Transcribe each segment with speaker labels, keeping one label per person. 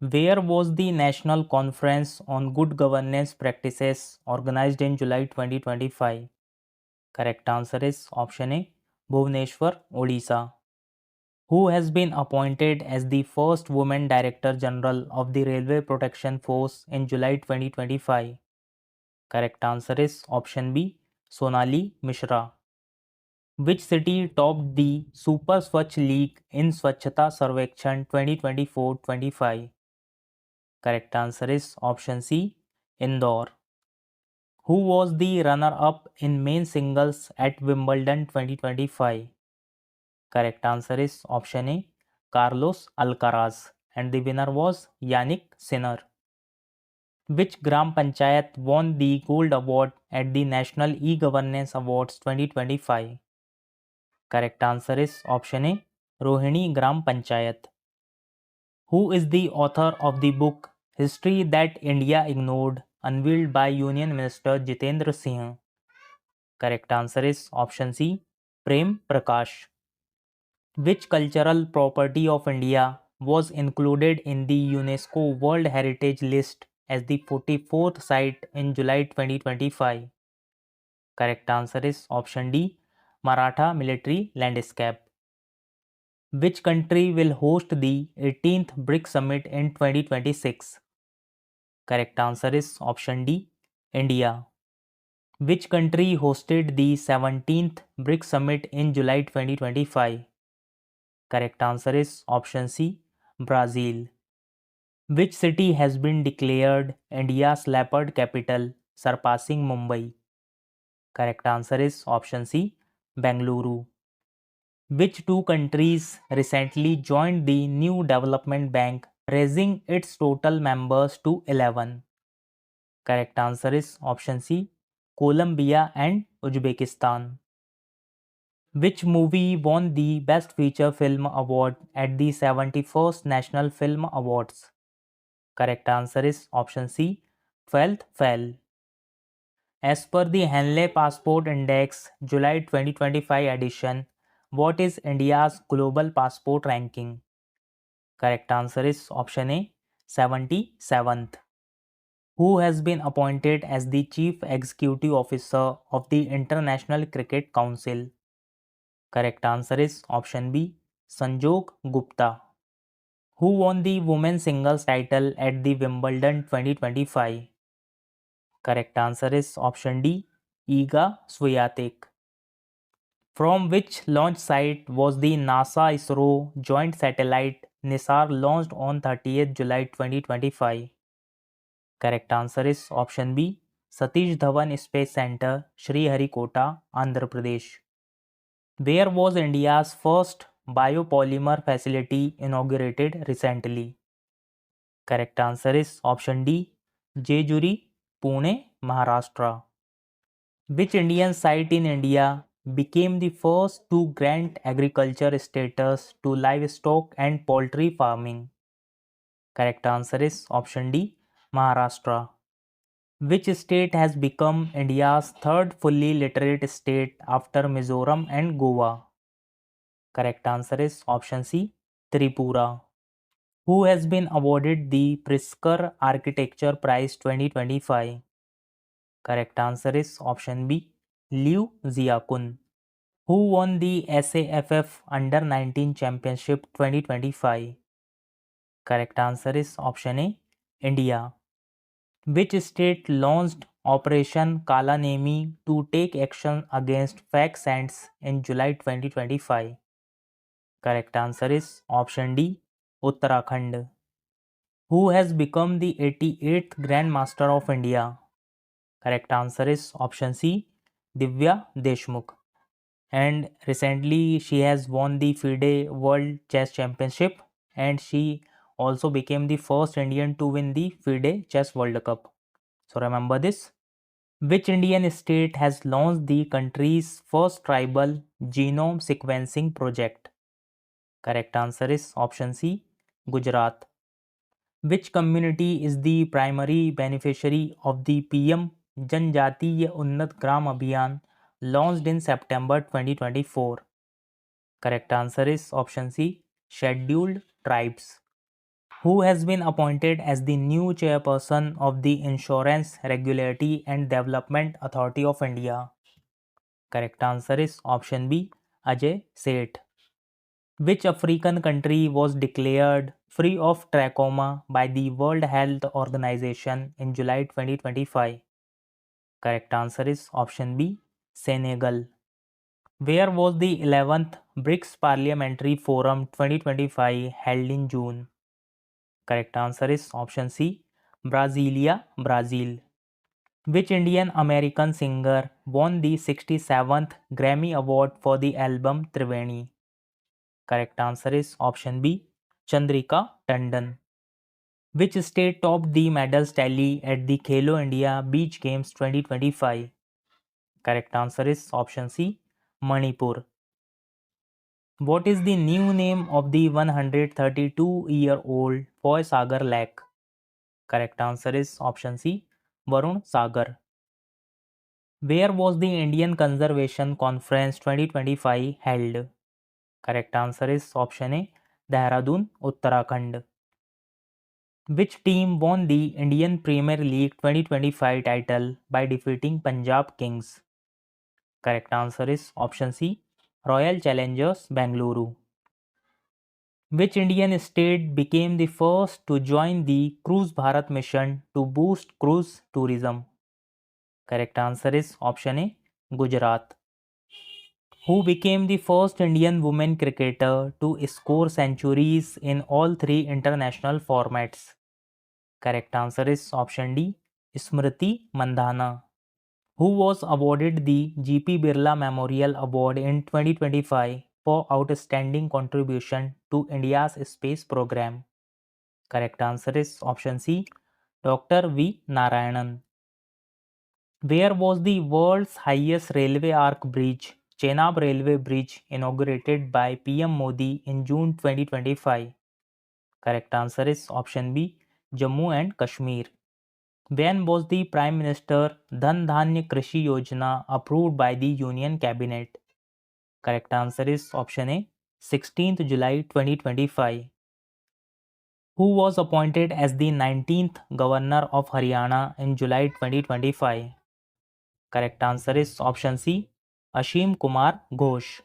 Speaker 1: Where was the National Conference on Good Governance Practices organized in July 2025? Correct answer is option A, Bhubaneswar, Odisha. Who has been appointed as the first woman Director General of the Railway Protection Force in July 2025? Correct answer is option B, Sonali Mishra. Which city topped the Super Swachh League in Swachhata Sarvekshan 2024-25? Correct answer is option C, Indore. Who was the runner-up in men's singles at Wimbledon 2025? Correct answer is option A, Carlos Alcaraz, and the winner was Yannick Sinner. Which Gram Panchayat won the Gold Award at the National E-Governance Awards 2025? Correct answer is option A, Rohini Gram Panchayat. Who is the author of the book History That India Ignored, unveiled by Union Minister Jitendra Singh? Correct answer is option C, Prem Prakash. Which cultural property of India was included in the UNESCO World Heritage List as the 44th site in July 2025? Correct answer is option D, Maratha Military Landscape. Which country will host the 18th BRICS Summit in 2026? Correct answer is option D, India. Which country hosted the 17th BRICS Summit in July 2025? Correct answer is option C, Brazil. Which city has been declared India's leopard capital, surpassing Mumbai? Correct answer is option C, Bengaluru. Which two countries recently joined the new development bank, raising its total members to 11? Correct answer is option C, Colombia and Uzbekistan. Which movie won the Best Feature Film Award at the 71st National Film Awards? Correct answer is option C, 12th Fail. As per the Henley Passport Index July 2025 edition, what is India's global passport ranking? Correct answer is option A, 77th. Who has been appointed as the Chief Executive Officer of the International Cricket Council? Correct answer is option B, Sanjog Gupta. Who won the women's singles title at the Wimbledon 2025? Correct answer is option D, Iga Swiatek. From which launch site was the NASA ISRO joint satellite NISAR launched on 30th July 2025? Correct answer is option B, Satish Dhawan Space Center, Sriharikota, Andhra Pradesh. Where was India's first biopolymer facility inaugurated recently? Correct answer is option D, Jejuri, Pune, Maharashtra. Which Indian site in India became the first to grant agriculture status to livestock and poultry farming? Correct answer is option D, Maharashtra. Which state has become India's third fully literate state after Mizoram and Goa? Correct answer is option C, Tripura. Who has been awarded the Pritzker Architecture Prize 2025? Correct answer is option B, Liu Xiaokun. Who won the SAFF Under 19 Championship 2025? Correct answer is option A, India. Which state launched Operation Kala Nemi to take action against fake sands in July 2025? Correct answer is option D, Uttarakhand. Who has become the 88th Grandmaster of India? Correct answer is option C, Divya Deshmukh. And recently she has won the FIDE World Chess Championship, and she also became the first Indian to win the FIDE Chess World Cup. So remember this. Which Indian state has launched the country's first tribal genome sequencing project? Correct answer is option C, Gujarat. Which community is the primary beneficiary of the PM Janjatiya Unnat Gram Abhiyan launched in September 2024? Correct answer is option C, scheduled tribes. Who has been appointed as the new chairperson of the Insurance Regulatory and Development Authority of India? Correct answer is option B, Ajay Seth. Which African country was declared free of trachoma by the World Health Organization in July 2025? Correct answer is option B, Senegal. Where was the 11th BRICS Parliamentary Forum 2025 held in June? Correct answer is option C, Brasilia, Brazil. Which Indian American singer won the 67th Grammy Award for the album Triveni? Correct answer is option B, Chandrika Tandon. Which state topped the medals tally at the Khelo India Beach Games 2025? Correct answer is option C, Manipur. What is the new name of the 132-year-old Foy Sagar Lake? Correct answer is option C, Varun Sagar. Where was the Indian Conservation Conference 2025 held? Correct answer is option A, Dehradun, Uttarakhand. Which team won the Indian Premier League 2025 title by defeating Punjab Kings? Correct answer is option C, Royal Challengers Bengaluru. Which Indian state became the first to join the Cruise Bharat mission to boost cruise tourism? Correct answer is option A, Gujarat. Who became the first Indian women cricketer to score centuries in all three international formats? Correct answer is option D, Smriti Mandhana. Who was awarded the GP Birla Memorial Award in 2025 for outstanding contribution to India's space program? Correct answer is option C, Dr. V. Narayanan. Where was the world's highest railway arch bridge, Chenab Railway Bridge, inaugurated by PM Modi in June 2025? Correct answer is option B, Jammu and Kashmir. When was the Prime Minister Dhan Dhanya Krishi Yojana approved by the Union Cabinet? Correct answer is option A, 16th July 2025. Who was appointed as the 19th Governor of Haryana in July 2025? Correct answer is option C, Ashim Kumar Ghosh.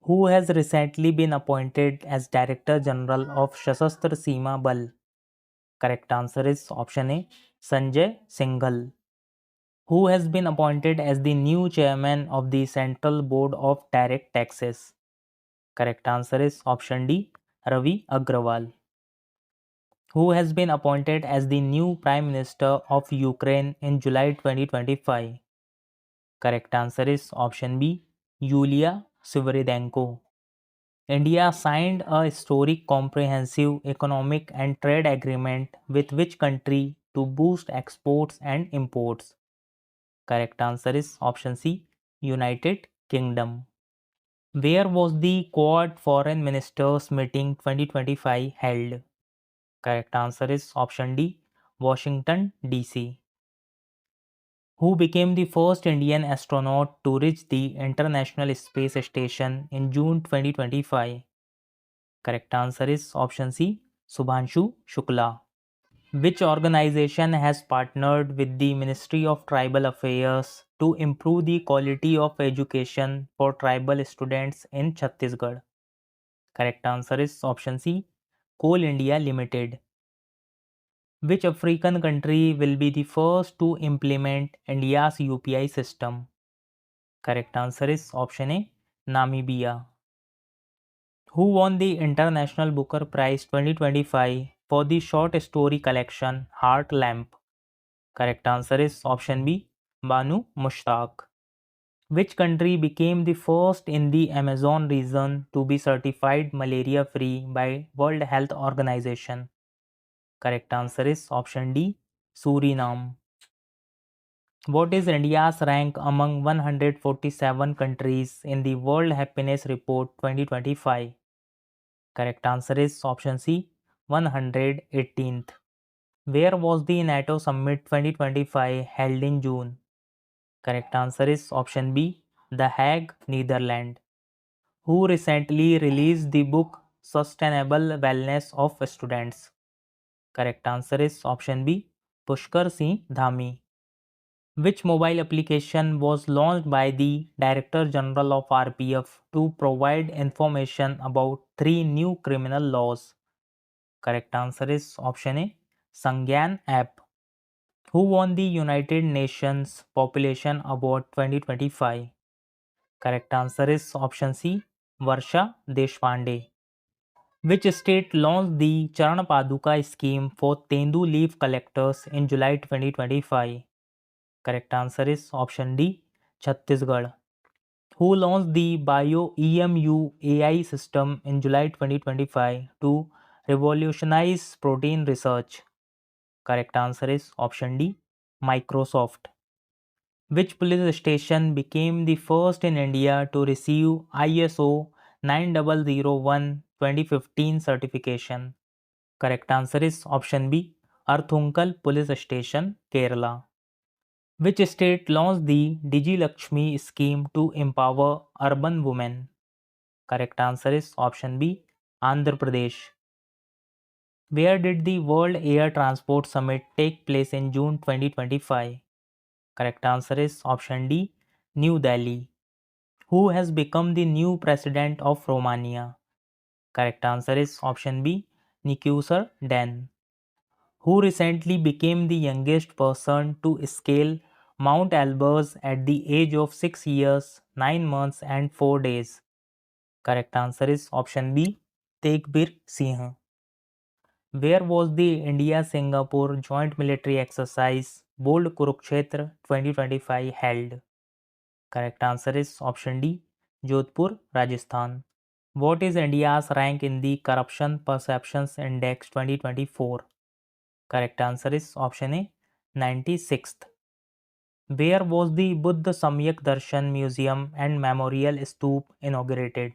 Speaker 1: Who has recently been appointed as Director General of Shasastra Seema Bal? Correct answer is option A, Sanjay Singhal. Who has been appointed as the new chairman of the Central Board of Direct Taxes? Correct answer is option D, Ravi Agrawal. Who has been appointed as the new Prime Minister of Ukraine in July 2025? Correct answer is option B, Yulia Sviridenko. India signed a historic comprehensive economic and trade agreement with which country to boost exports and imports? Correct answer is option C, United Kingdom. Where was the Quad Foreign Ministers Meeting 2025 held? Correct answer is option D, Washington, D.C. Who became the first Indian astronaut to reach the International Space Station in June 2025? Correct answer is option C, Subhanshu Shukla. Which organization has partnered with the Ministry of Tribal Affairs to improve the quality of education for tribal students in Chhattisgarh? Correct answer is option C, Coal India Limited. Which African country will be the first to implement India's UPI system? Correct answer is option A, Namibia. Who won the International Booker Prize 2025 for the short story collection Heart Lamp? Correct answer is option B, Banu Mushtaq. Which country became the first in the Amazon region to be certified malaria free by World Health Organization? Correct answer is option D, Suriname. What is India's rank among 147 countries in the World Happiness Report 2025? Correct answer is option C, 118th. Where was the NATO Summit 2025 held in June? Correct answer is option B, The Hague, Netherlands. Who recently released the book Sustainable Wellness of Students? Correct answer is option B, Pushkar Singh Dhami. Which mobile application was launched by the Director General of RPF to provide information about three new criminal laws? Correct answer is option A, Sangyan app. Who won the United Nations Population Award 2025? Correct answer is option C, Varsha Deshpande. Which state launched the Charan Paduka scheme for Tendu leaf collectors in July 2025? Correct answer is option D, Chhattisgarh. Who launched the BioEMU AI system in July 2025 to revolutionize protein research? Correct answer is option D, Microsoft. Which police station became the first in India to receive ISO 9001:2015 certification? Correct answer is option B, Arthunkel Police Station, Kerala. Which state launched the Digi scheme to empower urban women? Correct answer is option B, Andhra Pradesh. Where did the World Air Transport Summit take place in June 2025? Correct answer is option D, New Delhi. Who has become the new president of Romania? Correct answer is option B, Nicusar Dan. Who recently became the youngest person to scale Mount Elbrus at the age of 6 years, 9 months, and 4 days? Correct answer is option B, Tegbir Singh. Where was the India Singapore joint military exercise Bold Kurukshetra 2025 held? Correct answer is option D, Jodhpur, Rajasthan. What is India's rank in the Corruption Perceptions Index 2024? Correct answer is option A, 96th. Where was the Buddha Samyak Darshan Museum and Memorial Stoop inaugurated?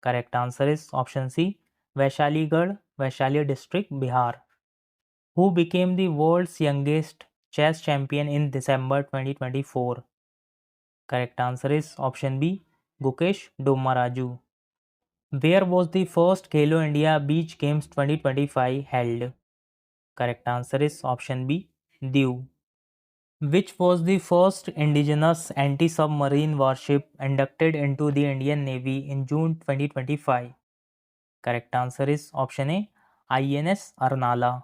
Speaker 1: Correct answer is option C, Vaishaligarh, Vaishali District, Bihar. Who became the world's youngest chess champion in December 2024? Correct answer is option B, Gukesh Dommaraju. Where was the first Khelo India Beach Games 2025 held? Correct answer is option B, Diu. Which was the first indigenous anti-submarine warship inducted into the Indian Navy in June 2025? Correct answer is option A, INS Arnala.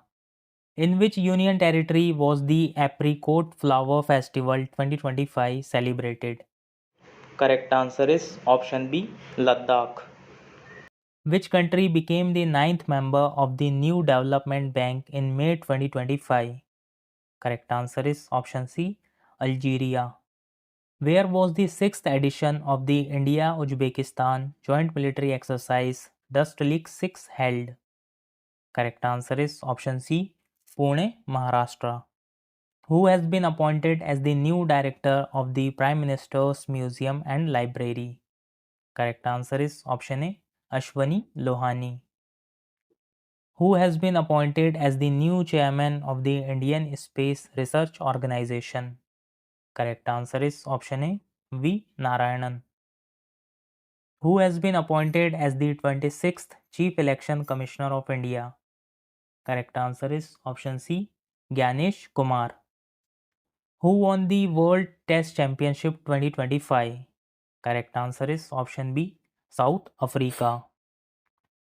Speaker 1: In which union territory was the Apricot Flower Festival 2025 celebrated? Correct answer is option B, Ladakh. Which country became the ninth member of the New Development Bank in May 2025? Correct answer is option C, Algeria. Where was the sixth edition of the India-Uzbekistan Joint Military Exercise Dustlik 6 held? Correct answer is option C, Pune, Maharashtra. Who has been appointed as the new director of the Prime Minister's Museum and Library? Correct answer is option A, Ashwani Lohani. Who has been appointed as the new chairman of the Indian Space Research Organization? Correct answer is option A, V. Narayanan. Who has been appointed as the 26th Chief Election Commissioner of India? Correct answer is option C, Gyanesh Kumar. Who won the World Test Championship 2025? Correct answer is option B, South Africa.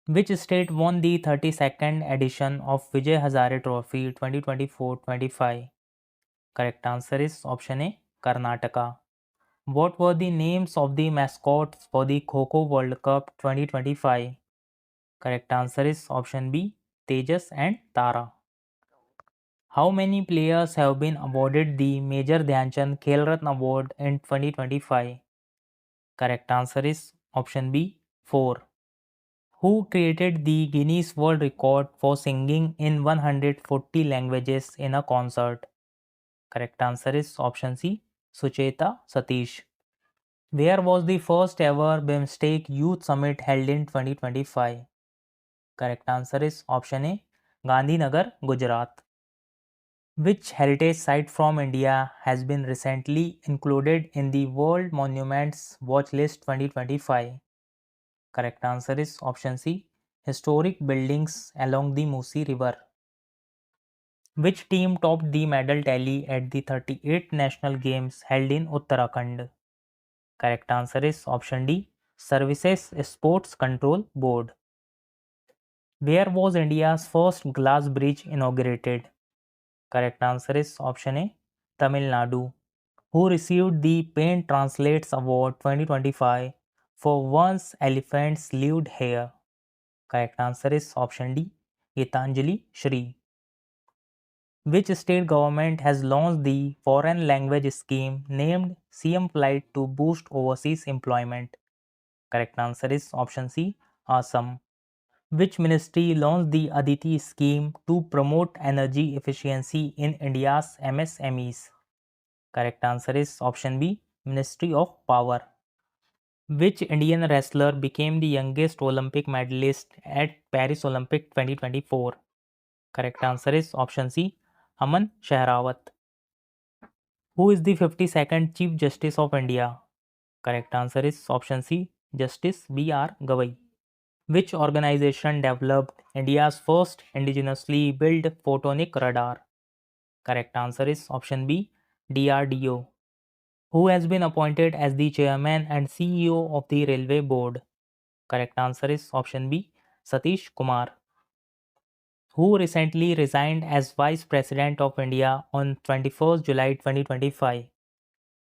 Speaker 1: Which state won the 32nd edition of Vijay Hazare Trophy 2024-25? Correct answer is option A, Karnataka. What were the names of the mascots for the Kho-Kho World Cup 2025? Correct answer is option B, Tejas and Tara. How many players have been awarded the Major Dhyanchand Khel Ratna Award in 2025? Correct answer is option B, 4. Who created the Guinness World Record for singing in 140 languages in a concert? Correct answer is option C, Sucheta Satish. Where was the first ever BIMSTEC Youth Summit held in 2025? Correct answer is option A, Gandhinagar, Gujarat. Which heritage site from India has been recently included in the World Monuments Watch List 2025? Correct answer is option C, historic buildings along the Musi River. Which team topped the medal tally at the 38th National Games held in Uttarakhand? Correct answer is option D, Services Sports Control Board. Where was India's first glass bridge inaugurated? Correct answer is option A, Tamil Nadu. Who received the Pain Translates Award 2025 for Once Elephants Lived Here? Correct answer is option D, Gitanjali Shri. Which state government has launched the foreign language scheme named CM Flight to boost overseas employment? Correct answer is option C, Assam. Which ministry launched the Aditi scheme to promote energy efficiency in India's MSMEs? Correct answer is option B, Ministry of Power. Which Indian wrestler became the youngest Olympic medalist at Paris Olympic 2024? Correct answer is option C, Aman Shehrawat. Who is the 52nd Chief Justice of India? Correct answer is option C, Justice B.R. Gavai. Which organization developed India's first indigenously built photonic radar? Correct answer is option B, DRDO. Who has been appointed as the chairman and CEO of the Railway Board? Correct answer is option B, Satish Kumar. Who recently resigned as Vice President of India on 21st July 2025?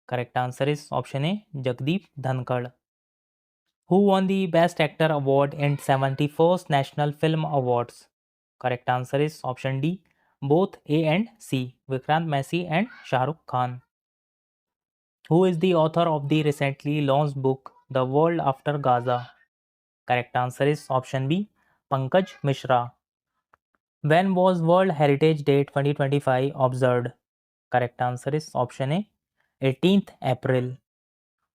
Speaker 1: Correct answer is option A, Jagdeep Dhankad. Who won the Best Actor award in 71st National Film Awards? Correct answer is option D, both A and C, Vikrant Massey and Shah Rukh Khan. Who is the author of the recently launched book The World After Gaza? Correct answer is option B, Pankaj Mishra. When was World Heritage Day 2025 observed? Correct answer is option A, 18th April.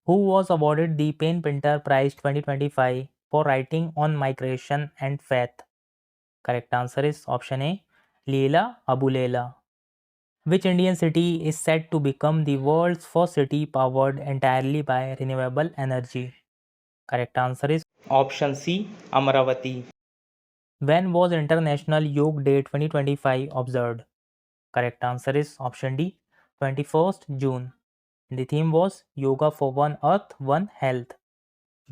Speaker 1: Who was awarded the Payne Pinter Prize 2025 for writing on migration and faith? Correct answer is option A, Leela Abulela. Which Indian city is said to become the world's first city powered entirely by renewable energy? Correct answer is option C, Amaravati. When was International Yoga Day 2025 observed? Correct answer is option D, 21st June. The theme was Yoga for One Earth, One Health.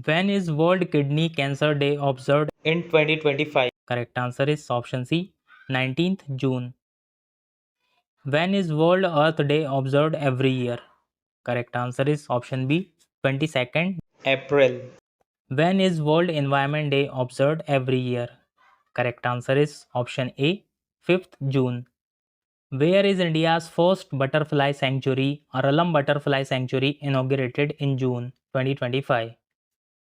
Speaker 1: When is World Kidney Cancer Day observed in 2025? Correct answer is option C, 19th June. When is World Earth Day observed every year? Correct answer is option B, 22nd April. When is World Environment Day observed every year? Correct answer is option A, 5th June. Where is India's first butterfly sanctuary, Aralam Butterfly Sanctuary, inaugurated in June 2025?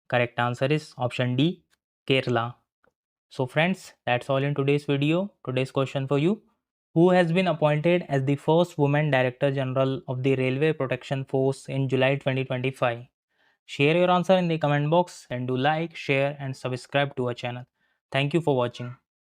Speaker 1: Correct answer is option D, Kerala. So friends, that's all in today's video. Today's question for you. Who has been appointed as the first woman Director General of the Railway Protection Force in July 2025? Share your answer in the comment box and do like, share and subscribe to our channel. Thank you for watching.